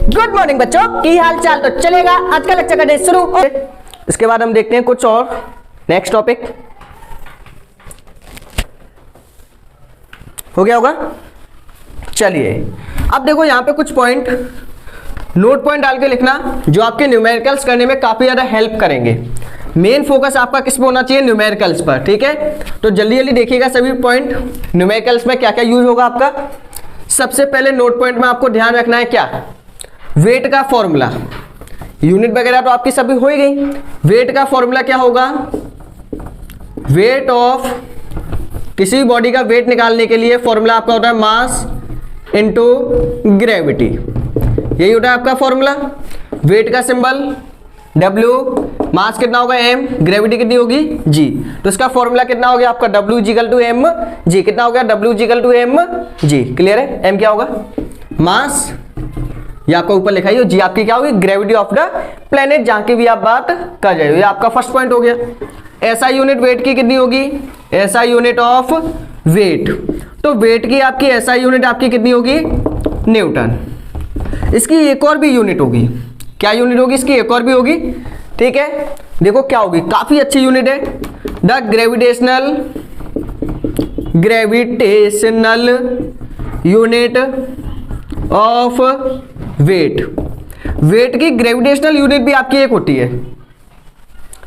Good morning बच्चों, की हाल चाल। तो चलेगा आज का लेक्चर करने शुरू। इसके बाद हम देखते हैं कुछ और नेक्स्ट टॉपिक। हो गया होगा। चलिए अब देखो यहाँ पे कुछ पॉइंट नोट पॉइंट डाल के लिखना जो आपके न्यूमेरिकल्स करने में काफी ज्यादा हेल्प करेंगे। मेन फोकस आपका किस पे होना चाहिए? न्यूमेरिकल्स पर। ठीक है, तो जल्दी जल्दी देखिएगा सभी पॉइंट। न्यूमेरिकल्स में क्या क्या यूज होगा आपका। सबसे पहले नोट पॉइंट में आपको ध्यान रखना है क्या? वेट का फॉर्मूला। यूनिट वगैरह तो आपकी सभी हो ही गई। वेट का फॉर्मूला क्या होगा? वेट ऑफ किसी बॉडी का वेट निकालने के लिए फॉर्मूला आपका होता है मास इनटू ग्रेविटी। यही होता है आपका फॉर्मूला। वेट का सिंबल W, मास कितना होगा m, ग्रेविटी कितनी होगी g। तो इसका फॉर्मूला कितना हो गया आपका? W equal to m g। कितना हो गया? W equal to m g। Clear है? m क्या होगा? मास, ये आपका ऊपर लिखा है। जी आपकी क्या होगी? ग्रेविटी ऑफ द प्लेनेट, जहां की भी आप बात कर रहे हो। ये आपका फर्स्ट पॉइंट हो गया। SI यूनिट वेट की कितनी होगी? SI unit of weight. तो वेट की आपकी SI यूनिट आपकी कितनी होगी? न्यूटन। इसकी एक और भी यूनिट होगी। क्या यूनिट होगी इसकी? एक और भी होगी। ठीक है, देखो क्या होगी, काफी अच्छी यूनिट है। The gravitational unit of weight. Weight की ग्रेविटेशनल यूनिट भी आपकी एक होती है।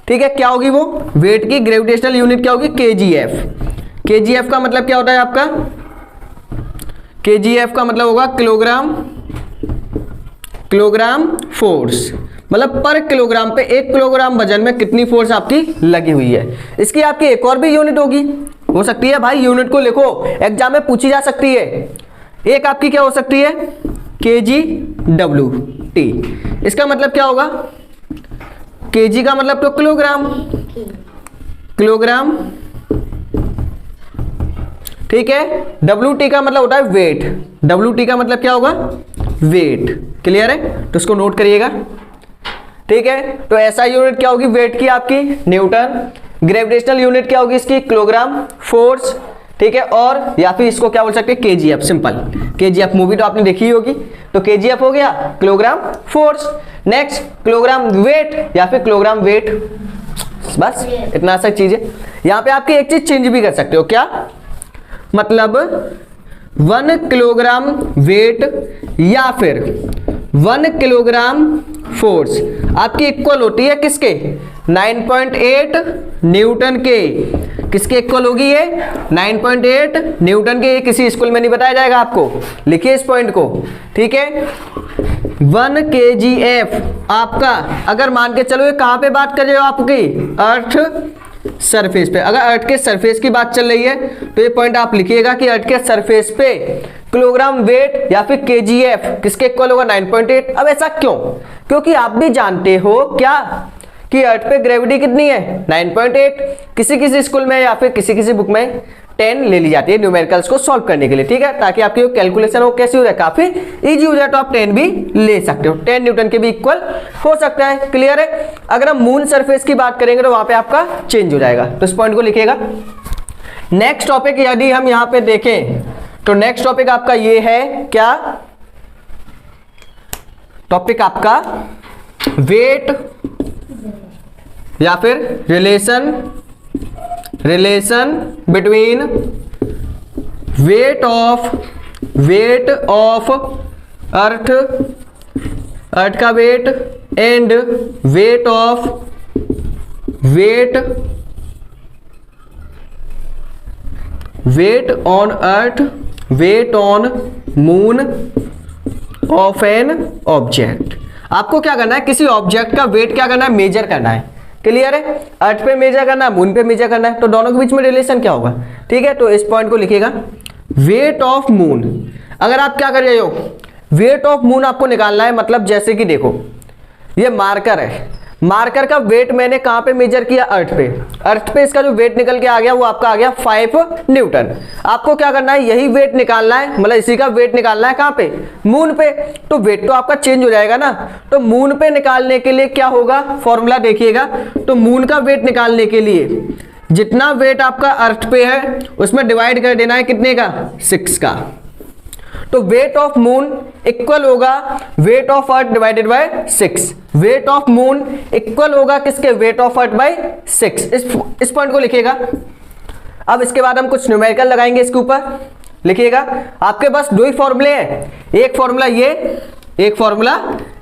ठीक है, क्या होगी वो? वेट की ग्रेविटेशनल यूनिट क्या होगी? KgF। KgF का मतलब क्या होता है आपका? KgF का मतलब होगा किलोग्राम फोर्स। मतलब पर किलोग्राम पे 1 किलोग्राम वजन में कितनी फोर्स आपकी लगी हुई है। इसकी आपकी एक और भी यूनिट होगी, हो सकती है भाई। यूनिट को लिखो, एग्जाम में पूछी जा सकती है। एक आपकी क्या हो सकती है? kgWT। इसका मतलब क्या होगा? kg का मतलब तो किलोग्राम। ठीक है, WT का मतलब होता है वेट। WT का मतलब क्या होगा? वेट। क्लियर है? तो इसको नोट करिएगा। ठीक है, तो SI यूनिट क्या होगी वेट की आपकी? न्यूटन। ग्रेविटेशनल यूनिट क्या होगी इसकी? Kilogram force. ठीक है, और या फिर इसको क्या बोल सकते हैं? KgF। सिंपल, KgF मूवी तो आपने देखी होगी। तो KgF हो गया kilogram force. Next kilogram weight या फिर किलोग्राम वेट। बस इतना सा चीज है। यहां पे आपकी एक चीज चेंज भी कर सकते हो। क्या मतलब? 1 किलोग्राम वेट या फिर 1 किलोग्राम फोर्स आपकी इक्वल होती है किसके? 9.8 न्यूटन के। किसके इक्वल होगी ये? 9.8 न्यूटन के। ये किसी स्कूल में नहीं बताया जाएगा आपको, लिखिए इस पॉइंट को। ठीक है, 1 KgF आपका, अगर मान के चलो ये कहां पे बात कर रहे हो आपकी? अर्थ सरफेस पे। अगर अर्थ के सरफेस की बात चल रही है तो ये पॉइंट आप लिखिएगा कि अर्थ के सरफेस पे किलोग्राम वेट या फिर KgF किसके इक्वल होगा? 9.8। अब ऐसा क्यों? क्योंकि आप भी जानते हो क्या कि अर्थ पे ग्रेविटी कितनी है? 9.8। किसी किसी स्कूल में या फिर किसी किसी बुक में 10 ले ली जाती है न्यूमेरिकल्स को सॉल्व करने के लिए। ठीक है, ताकि आपकी कैलकुलेशन हो कैसी हो जाए, काफी इजी हो जाए। तो आप 10 भी ले सकते हो, 10 न्यूटन के भी इक्वल हो सकता है। क्लियर है? अगर हम मून सरफेस की बात करेंगे तो वहां पे आपका चेंज हो जाएगा। तो इस पॉइंट को लिखिएगा। नेक्स्ट टॉपिक यदि हम यहां पे देखें तो नेक्स्ट टॉपिक आपका ये है। क्या टॉपिक आपका? वेट या फिर relation between weight of earth का weight and weight on earth, weight on moon of an object. आपको क्या करना है? किसी ऑब्जेक्ट का वेट क्या करना है? मेजर करना है। क्लियर है? अर्थ पे मेजर करना है, मून पे मेजर करना है। तो दोनों के बीच में रिलेशन क्या होगा? ठीक है, तो इस पॉइंट को लिखिएगा। वेट ऑफ मून, अगर आप क्या कर रहे हो? वेट ऑफ मून आपको निकालना है। मतलब जैसे कि देखो ये मार्कर है, मार्कर का वेट मैंने कहां पे मेजर किया? अर्थ पे। अर्थ पे इसका जो वेट निकल के आ गया वो आपका आ गया 5 न्यूटन। आपको क्या करना है? यही वेट निकालना है, मतलब इसी का वेट निकालना है कहां पे? मून पे। तो वेट तो आपका चेंज हो जाएगा ना। तो मून पे निकालने के लिए क्या होगा? फॉर्मूला देखिएगा। तो मून का वेट निकालने के लिए जितना वेट आपका अर्थ पे है उसमें डिवाइड कर देना है कितने का? 6 का। तो वेट ऑफ मून इक्वल होगा weight of earth divided by 6। Wait of moon equal होगा किसके, वेट ऑफ अर्थ बाय 6। इस पॉइंट को लिखिएगा। अब इसके बाद हम कुछ न्यूमेरिकल लगाएंगे इसके ऊपर, लिखिएगा। आपके पास दो ही फॉर्मूले हैं, एक फॉर्मूला ये, एक फॉर्मूला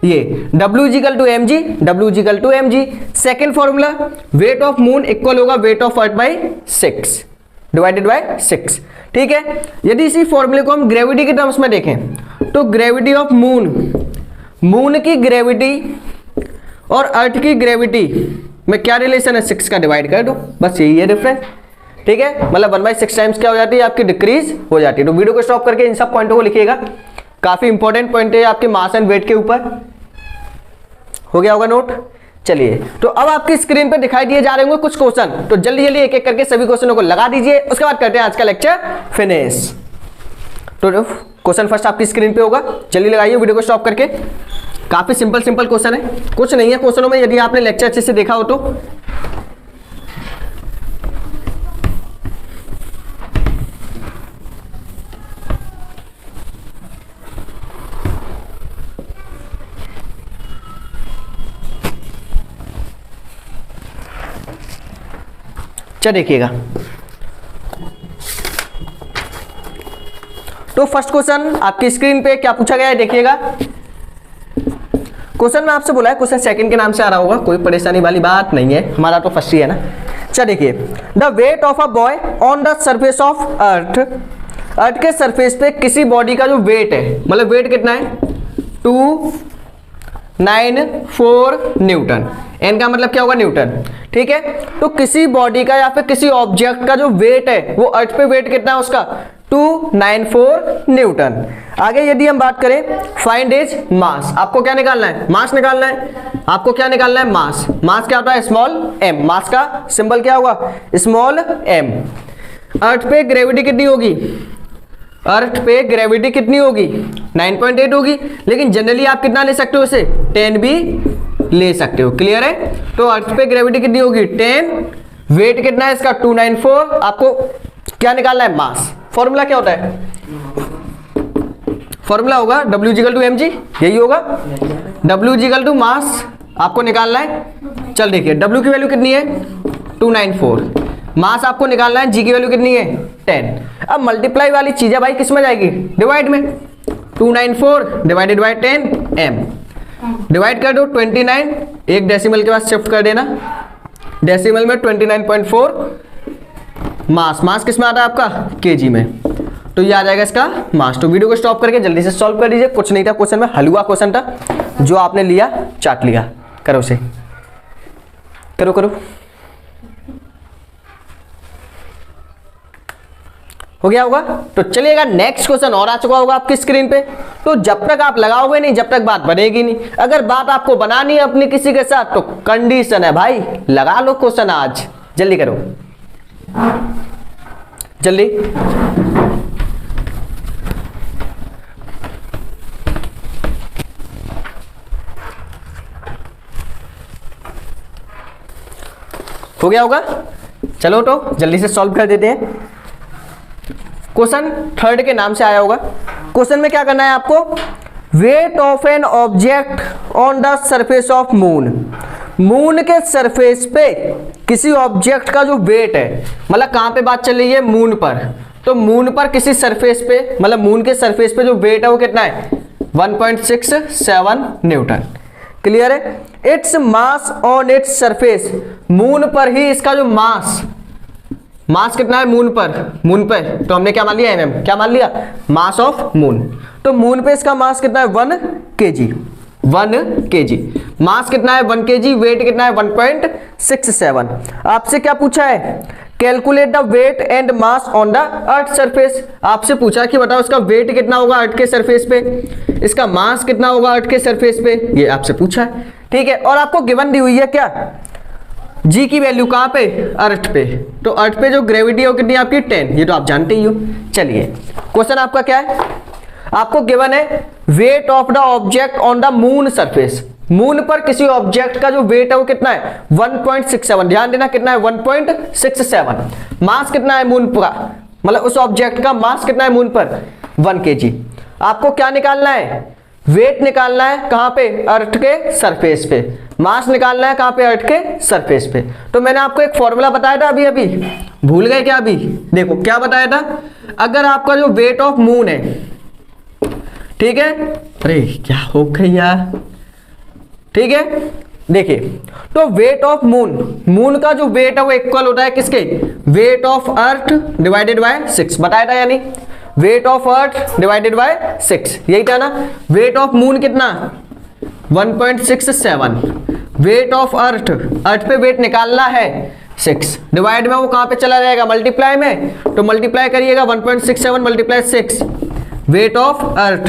ये, W equal to mg, W equal to mg। Second formula weight of moon equal होगा weight of earth by 6 divided by 6। ठीक है, यदि इसी फॉर्मूले को हम ग्रेविटी के टर्म्स में देखें तो ग्रेविटी ऑफ मून, मून की ग्रेविटी और अर्थ की ग्रेविटी में क्या रिलेशन है, 6 का डिवाइड कर दो, बस यही है डिफरेंस। ठीक है, मतलब 1/6 टाइम्स क्या हो जाती है आपकी, डिक्रीज हो जाती है। तो वीडियो को स्टॉप करके इन सब पॉइंटों को लिखिएगा, काफी इंपॉर्टेंट पॉइंट है आपके मास एंड वेट के ऊपर। हो गया होगा नोट। चलिए, तो अब आपकी स्क्रीन पे दिखाई दिए जा रहे होंगे कुछ क्वेश्चन, तो जल्दी जल्दी एक एक करके सभी क्वेश्चनों को लगा दीजिए, उसके बाद करते हैं आज का लेक्चर फिनिश। तो क्वेश्चन फर्स्ट आपकी स्क्रीन पे होगा, जल्दी लगाइए वीडियो को स्टॉप करके। काफी सिंपल सिंपल क्वेश्चन है, कुछ नहीं है क्वेश्चनों में, यदि आपने लेक्चर अच्छे से देखा हो तो। देखिएगा, तो फर्स्ट क्वेश्चन आपकी स्क्रीन पे क्या पूछा गया है, देखिएगा। क्वेश्चन में आपसे बोला है, क्वेश्चन सेकंड के नाम से आ रहा होगा, कोई परेशानी वाली बात नहीं है, हमारा तो फर्स्ट ही है ना। चल देखिए, the weight of a boy on the surface of earth, earth के सरफेस पे किसी बॉडी का जो वेट है, मतलब वेट कितना है 294 न्यूटन, एन का मतलब क्या होगा न्यूटन। ठीक है, तो किसी बॉडी का या फिर किसी ऑब्जेक्ट का जो वेट है वो अर्थ पे वेट कितना है उसका 294 न्यूटन। आगे यदि हम बात करें फाइंड इज मास, आपको क्या निकालना है, मास निकालना है। आपको क्या निकालना है, मास। मास क्या होता है, स्मॉल m, मास का सिंबल क्या होगा, स्मॉल m। अर्थ पे ग्रेविटी कितनी होगी, अर्थ पे ग्रेविटी कितनी होगी 9.8 होगी, लेकिन जनरली आप कितना ले सकते हो इसे, 10 भी ले सकते हो। क्लियर है, तो अर्थ पे ग्रेविटी कितनी होगी 10, वेट कितना है इसका 294, आपको क्या निकालना है, मास। फॉर्मूला क्या होता है, फॉर्मूला होगा W इक्वल टू mg, यही होगा, W इक्वल टू मास आपको निकालना है। चल देखिए, W की वैल्यू कितनी है 294, मास आपको निकालना है, G की वैल्यू कितनी है 10। अब मल्टीप्लाई वाली चीज है भाई, किस में जाएगी, डिवाइड में, 294 डिवाइडेड बाय 10 m, डिवाइड कर दो 29, एक डेसिमल के बाद शिफ्ट कर देना, डेसिमल में 29.4, मास, मास किस में आता है आपका केजी में, तो ये आ जाएगा इसका मास। तो वीडियो को स्टॉप करके जल्दी से सॉल्व कर दीजिए, कुछ नहीं था क्वेश्चन में, हलवा क्वेश्चन था, जो आपने लिया चाट लिया, करो से, करो करो। हो गया होगा, तो चलिएगा नेक्स्ट क्वेश्चन और आ चुका होगा आपकी स्क्रीन पे। तो जब तक आप लगाओगे नहीं, जब तक बात बनेगी नहीं। अगर बात आपको बनानी है अपनी किसी के साथ, तो कंडीशन है भाई, लगा लो क्वेश्चन आज, जल्दी करो जल्दी। हो गया होगा, चलो तो जल्दी से सॉल्व कर देते हैं। क्वेश्चन थर्ड के नाम से आया होगा। क्वेश्चन में क्या करना है आपको, weight of an object on the surface of moon, moon के सरफेस पे किसी ऑब्जेक्ट का जो वेट है, मतलब कहां पे बात चल रही है, मून पर, तो मून पर किसी सरफेस पे, मतलब मून के सरफेस पे जो वेट है वो कितना है 1.67 न्यूटन। क्लियर है, its mass on its surface, moon पर ही इसका जो मास, मास कितना है मून पर, मून पे, तो हमने क्या मान लिया mm, क्या मान लिया, मास ऑफ मून। तो मून पे इसका मास कितना है 1 kg, 1 kg, मास कितना है 1 kg, वेट कितना है 1.67। आपसे क्या पूछा है, calculate the weight and mass on the earth surface. आपसे पूछा कि बताओ इसका वेट कितना होगा अर्थ के सरफेस पे, इसका मास कितना होगा अर्थ के सरफेस पे, ये आपसे पूछा है। ठीक है, और आपको गिवन दी हुई है क्या, जी की वैल्यू कहां पे, अर्थ पे, तो अर्थ पे जो ग्रेविटी है वो कितनी आपकी 10, ये तो आप जानते ही हो। चलिए क्वेश्चन आपका क्या है, आपको गिवन है weight of the object on the moon surface, moon पर किसी ऑब्जेक्ट का जो वेट है वो कितना है 1.67, ध्यान देना कितना है 1.67। मास कितना है मून का, मतलब उस ऑब्जेक्ट का मास कितना है मून पर 1 kg। आपको क्या निकालना है, वेट निकालना है कहां पे, अर्थ के सरफेस पे, मास निकालना है कहां पे, अर्थ के सरफेस पे। तो मैंने आपको एक फॉर्मूला बताया था अभी, भूल गए क्या? अभी देखो क्या बताया था, अगर आपका जो वेट ऑफ मून है, ठीक है, अरे क्या हो गया यार, ठीक है, देखिए तो वेट ऑफ मून का जो वेट है वो इक्वल होता है किसके, wait of earth divided by 6 बताया था, यानी wait of earth divided by 6, यही था ना। वेट ऑफ मून कितना, 1.67, वेट ऑफ अर्थ पे वेट निकालना है 6, डिवाइड में वो कहां पे चला जाएगा, मल्टीप्लाई में, तो मल्टीप्लाई करिएगा 1.67 मल्टीप्लाई 6 वेट ऑफ अर्थ,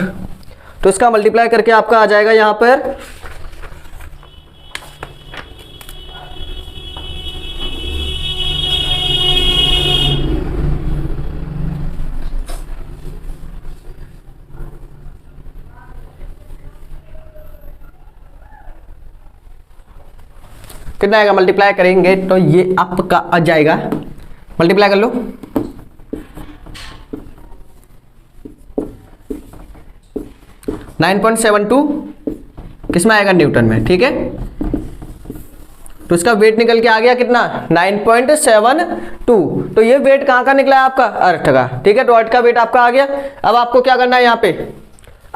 तो इसका मल्टीप्लाई करके आपका आ जाएगा यहां पर कितना आएगा, मल्टीप्लाई करेंगे तो ये आपका आ जाएगा, मल्टीप्लाई कर लो, .72 किसमें आएगा, न्यूटन में, ठीक है। तो इसका वेट निकल के आ गया कितना, 9.72, तो ये वेट कहां का निकला है आपका, अर्थ का, ठीक है। तो अर्थ का वेट आपका आ गया। अब आपको क्या करना है यहाँ पे,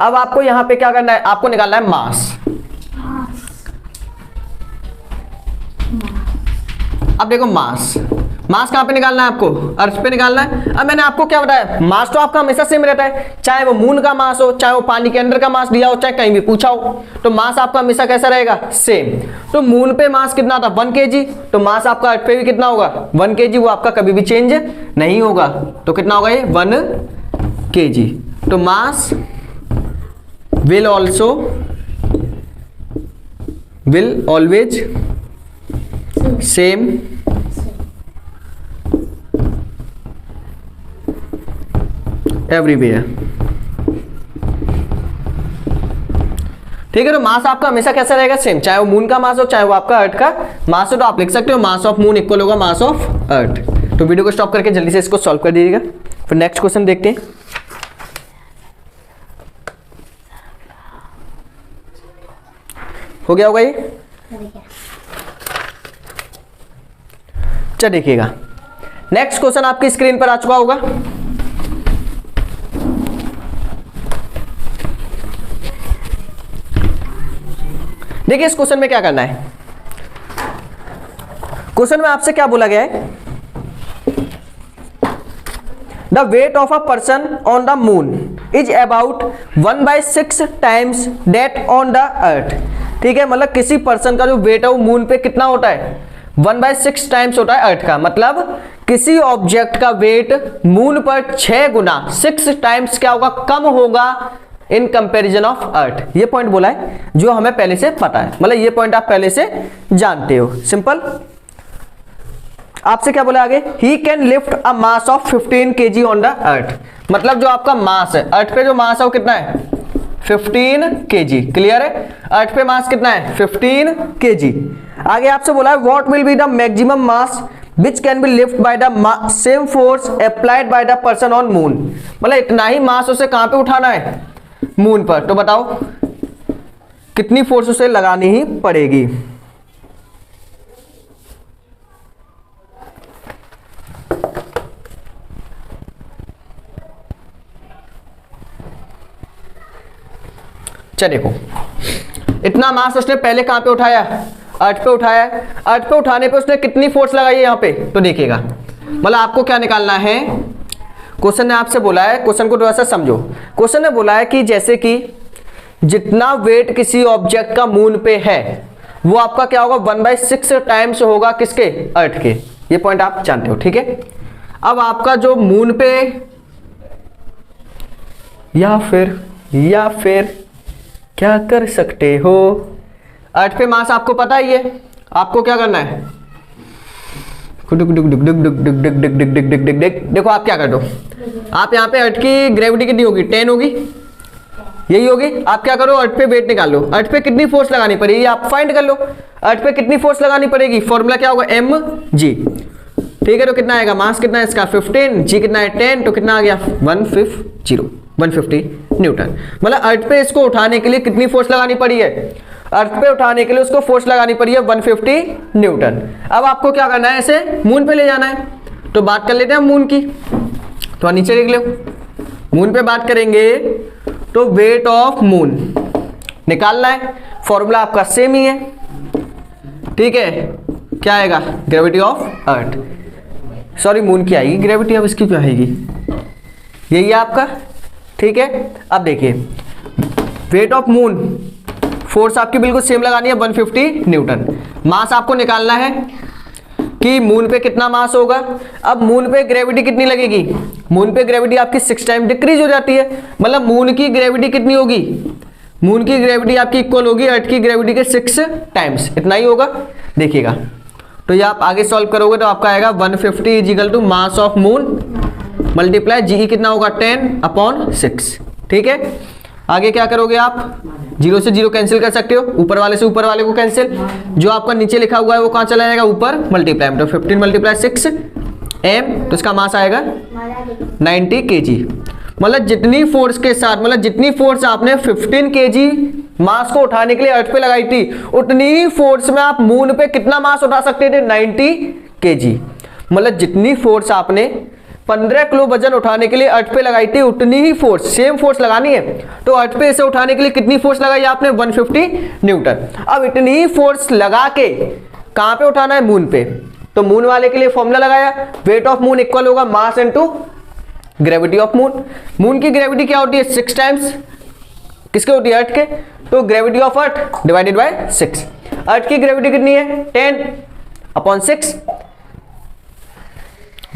अब आपको यहाँ पे क्या करना है, आपको निकालना है मास। अब देखो मास कहां पे निकालना है आपको, अर्थ पे निकालना है। अब मैंने आपको क्या बताया, मास तो आपका हमेशा सेम रहता है, चाहे वो मून का मास हो, चाहे वो पानी के अंदर का मास दिया हो, चाहे कहीं भी पूछा हो, तो मास आपका हमेशा कैसा रहेगा, सेम। तो मून पे मास कितना था, 1 kg, तो मास आपका अर्थ पे भी कितना होगा, 1 kg, वो आपका कभी भी चेंज नहीं होगा। तो कितना होगा ये, 1 kg। तो mass will always same everywhere, ठीक है। तो मास आपका हमेशा कैसा रहेगा, सेम, चाहे वो मून का मास हो, चाहे वो आपका अर्थ का मास हो। तो आप लिख सकते हो मास ऑफ मून इक्वल होगा मास ऑफ अर्थ। तो वीडियो को स्टॉप करके जल्दी से इसको सॉल्व कर दीजिएगा, फिर नेक्स्ट क्वेश्चन देखते हैं। हो गया होगा ये, चलिए देखिएगा नेक्स्ट क्वेश्चन आपकी स्क्रीन पर आ चुका होगा। देखिए इस क्वेश्चन में क्या करना है, क्वेश्चन में आपसे क्या बोला गया है, the weight of a person on the moon is about 1/6 times that on the अर्थ, ठीक है। मतलब किसी पर्सन का जो वेट है वो मून पे कितना होता है, 1/6 टाइम्स होता है अर्थ का। मतलब किसी ऑब्जेक्ट का वेट मून पर 6 गुना 6 टाइम्स क्या होगा, कम होगा इन कंपैरिजन ऑफ अर्थ। ये पॉइंट बोला है जो हमें पहले से पता है, मतलब ये पॉइंट आप पहले से जानते हो, सिंपल। आपसे क्या बोला आगे, he can lift a mass of 15 kg on the अर्थ। मतलब जो आपका मास है, अर्थ पे जो मास है वो कितना है, 15 kg, क्लियर है। अर्थ पे मास कितना है, 15 kg। आगे आपसे बोला है what will be the maximum mass which can be lift by the same force applied by the person on moon. मतलब इतना ही मास उसे कहां पे उठाना है, मून पर। तो बताओ कितनी फोर्स उसे लगानी ही पड़ेगी। चलिए देखो, इतना मास उसने पहले कहां पे उठाया, अर्थ पे उठाया। अर्थ पे उठाने पे उसने कितनी फोर्स लगाई है यहाँ पे, तो देखिएगा। मतलब आपको क्या निकालना है, क्वेश्चन ने आपसे बोला है, क्वेश्चन को थोड़ा सा समझो। क्वेश्चन ने बोला है कि जैसे कि जितना वेट किसी ऑब्जेक्ट का मून पे है वो आपका क्या होगा, 1/6 टाइम्स होगा किसके, अर्थ के। ये पॉइंट आप जानते हो, ठीक है। अब आपका जो मून पे या फिर क्या कर सकते हो, अर्थ पे मास आपको पता ही है, आपको क्या करना है, देखो आप क्या कर दो, आप यहाँ पे अर्थ की ग्रेविटी कितनी होगी, 10 होगी, यही होगी। आप क्या करो, अर्थ पे वेट निकाल लो, अर्थ पे कितनी फोर्स लगानी पड़ेगी आप फाइंड कर लो। अर्थ पे कितनी फोर्स लगानी पड़ेगी, फॉर्मूला क्या होगा, mg, ठीक है। तो कितना आएगा, मास कितना है इसका 15, जी कितना है 10, तो कितना आ गया 150, 150 न्यूटन। मतलब अर्थ पे इसको उठाने के लिए कितनी फोर्स लगानी पड़ी है, अर्थ पे उठाने के लिए उसको फोर्स लगानी पड़ी है 150 न्यूटन। अब आपको क्या करना है, ऐसे मून पे ले जाना है। तो बात कर लेते हैं मून की, तो नीचे लिख लो। मून पे बात करेंगे तो वेट ऑफ मून निकालना है, फॉर्मूला आपका सेम ही है, ठीक है। क्या आएगा, gravity of earth, sorry moon की आएगी ग्रेविटी, अब इसकी क्या आएगी, यही है आपका, ठीक है। अब देखिए वेट ऑफ मून, फोर्स आपकी बिल्कुल सेम लगानी है 150 न्यूटन। मास आपको निकालना है कि मून पे कितना मास होगा। अब मून पे ग्रेविटी कितनी लगेगी, मून पे ग्रेविटी आपकी 6 टाइम डिक्रीज हो जाती है। मतलब मून की ग्रेविटी कितनी होगी, मून की ग्रेविटी आपकी इक्वल होगी अर्थ की ग्रेविटी के 6 टाइम्स, इतना ही होगा। देखिएगा तो ये आप आगे सॉल्व करोगे तो आपका आएगा 150 is equal to mass of moon multiply g कितना होगा 10/6, ठीक है। आगे क्या करोगे आप, 0 से 0 कैंसिल कर सकते हो, ऊपर वाले से ऊपर वाले को कैंसिल, जो आपका नीचे लिखा हुआ है वो कहाँ चला जाएगा, ऊपर मल्टीप्लाई, तो 15 × 6 m, तो इसका मास आएगा 90 kg। मतलब जितनी फोर्स के साथ, मतलब जितनी फोर्स आपने 15 kg मास को उठाने के लिए अर्थ पे लगाई थी, उतनी ही फोर्स में आप मून पे कितना मास उठा सकते थे, 90 kg। मतलब जितनी फोर्स आपने 15 किलो वजन उठाने के लिए अर्थ पे लगाई थी, उतनी ही फोर्स, सेम फोर्स लगानी है। तो अर्थ पे इसे उठाने के लिए कितनी फोर्स लगाई आपने, 150 न्यूटन। अब इतनी ही फोर्स लगा के कहां पे उठाना है, मून पे। तो मून वाले के लिए फॉर्मूला लगाया, वेट ऑफ मून इक्वल होगा mass into gravity of moon. Moon की ग्रेविटी क्या होती है, 6 टाइम्स किसके होती है, अर्थ के, तो gravity of earth divided by 6। अर्थ की ग्रेविटी कितनी है, 10/6।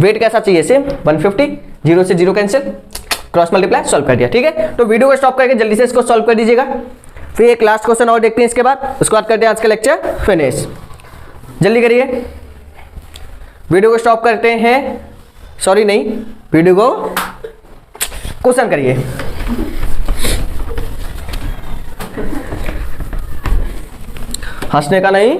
वेट कैसा चाहिए, सेम 150, 0 से 0 कैंसिल, क्रॉस मल्टीप्लाई, सॉल्व कर दिया, ठीक है। तो वीडियो को स्टॉप करके जल्दी से इसको सॉल्व कर दीजिएगा। फिर एक लास्ट क्वेश्चन और देखते हैं इसके बाद, उसके बाद करते हैं आज का लेक्चर फिनिश। जल्दी करिए, वीडियो को स्टॉप करते हैं, सॉरी नहीं, वीडियो को क्वेश्चन करिए। हंसने का नहीं,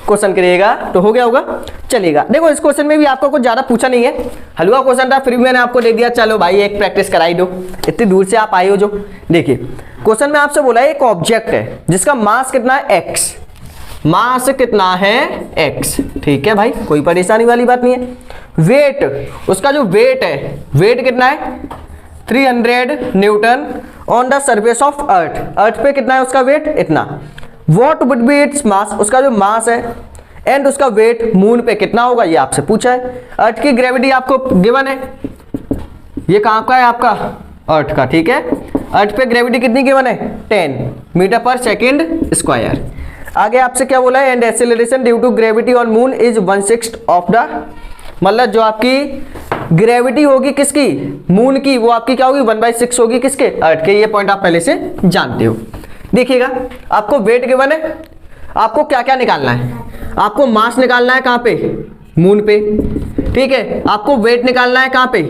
क्वेश्चन करिएगा तो हो गया होगा, चलिएगा। देखो इस क्वेश्चन में भी आपको कुछ ज्यादा पूछा नहीं है, हलवा क्वेश्चन था, फिर भी मैंने आपको दे दिया, चलो भाई एक प्रैक्टिस कराई दो, इतनी दूर से आप आए हो जो। देखिए क्वेश्चन में आपसे बोला है एक ऑब्जेक्ट है जिसका मास कितना है, x, मास कितना है x, ठीक है भाई, कोई परेशानी वाली बात नहीं है। वेट, उसका जो वेट है, वेट कितना है 300 newton on the surface of earth, earth पे कितना है उसका वेट, इतना। What would be its mass, उसका जो मास है एंड उसका वेट मून पे कितना होगा, ये आपसे पूछा है। अर्थ की ग्रेविटी आपको गिवन है, ये कहाँ का है आपका, अर्थ का, ठीक है। अर्थ पे ग्रेविटी कितनी गिवन है, 10 मीटर/सेकंड स्क्वायर। आगे आपसे क्या बोला है, and acceleration due to gravity on moon is 1/6 of the, मतलब जो आपकी ग्रेविटी होगी किसकी, मून की, वो आपकी क्या होगी 1/6 होगी किसके, अर्थ के। ये पॉइंट आप पहले से जानते हो। देखिएगा आपको वेट गिवन है, आपको क्या क्या निकालना है, आपको मास निकालना है कहाँ पे, मून पे, ठीक है। आपको वेट निकालना है कहाँ पे,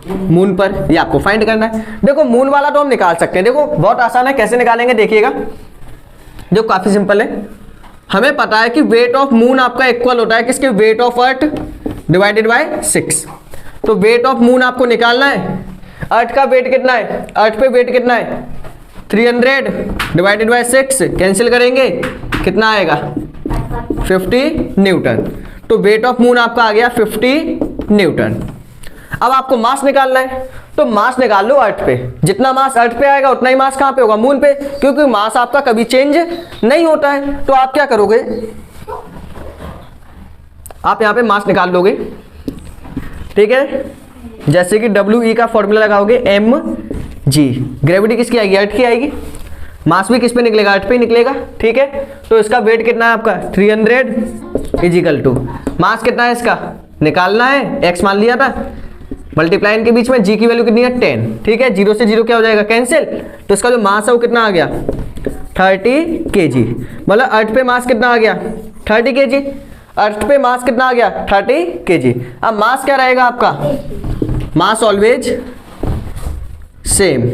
मून पर, ये आपको फाइंड करना है। देखो मून वाला तो हम निकाल सकते हैं, देखो बहुत आसान है, कैसे निकालेंगे देखिएगा, जो काफी सिंपल है। हमें पता है कि वेट ऑफ मून आपका इक्वल होता है किसके, wait of earth divided by 6। तो वेट ऑफ मून आपको निकालना है, अर्थ का वेट कितना है, अर्थ पे वेट कितना है 300 डिवाइडेड बाय 6, कैंसिल करेंगे कितना आएगा 50 न्यूटन। तो वेट ऑफ मून आपका आ गया 50 न्यूटन। अब आपको मास निकालना है, तो मास निकाल लो अर्थ पे, जितना मास अर्थ पे आएगा उतना ही मास कहाँ पे होगा, मून पे, क्योंकि मास आपका कभी चेंज नहीं होता है। तो आप क्या करोगे, आप यहाँ पे मास निकाल लोगे, ठीक है। जैसे कि WE का फॉर्मूला लगाओगे mg, ग्रेविटी किसकी आएगी, अर्थ की आएगी, मास भी किस पे निकलेगा, अर्थ पे निकलेगा, ठीक है। तो इसका वेट कितना है आपका 300 इज इक्वल टू, मास कितना है इसका निकालना है, x मान लिया था, मल्टीप्लाई इनके बीच में, g की वैल्यू कितनी है 10, ठीक है। 0 से 0 क्या हो जाएगा, कैंसिल। तो इसका जो मास है वो कितना आ गया 30 kg। मतलब अर्थ पे मास कितना आ गया 30 kg, अर्थ पे मास कितना आ गया 30 kg। अब मास क्या रहेगा आपका, मास ऑलवेज सेम,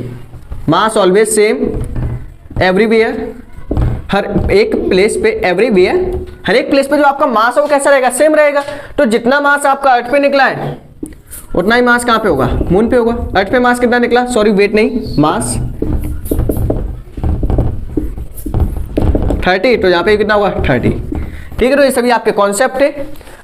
मास ऑलवेज सेम एवरीवेयर, हर एक प्लेस पे, एवरीवेयर हर एक प्लेस पे जो आपका मास है वो कैसा रहेगा, सेम रहेगा। तो जितना मास आपका अर्थ पे निकला है उतना ही मास कहाँ पे होगा, मून पे होगा। अर्थ पे मास कितना निकला, सॉरी वेट नहीं, मास 30, तो यहाँ पे कितना होगा 30। ठीक है, तो ये सभी आपके कॉन्सेप्ट है।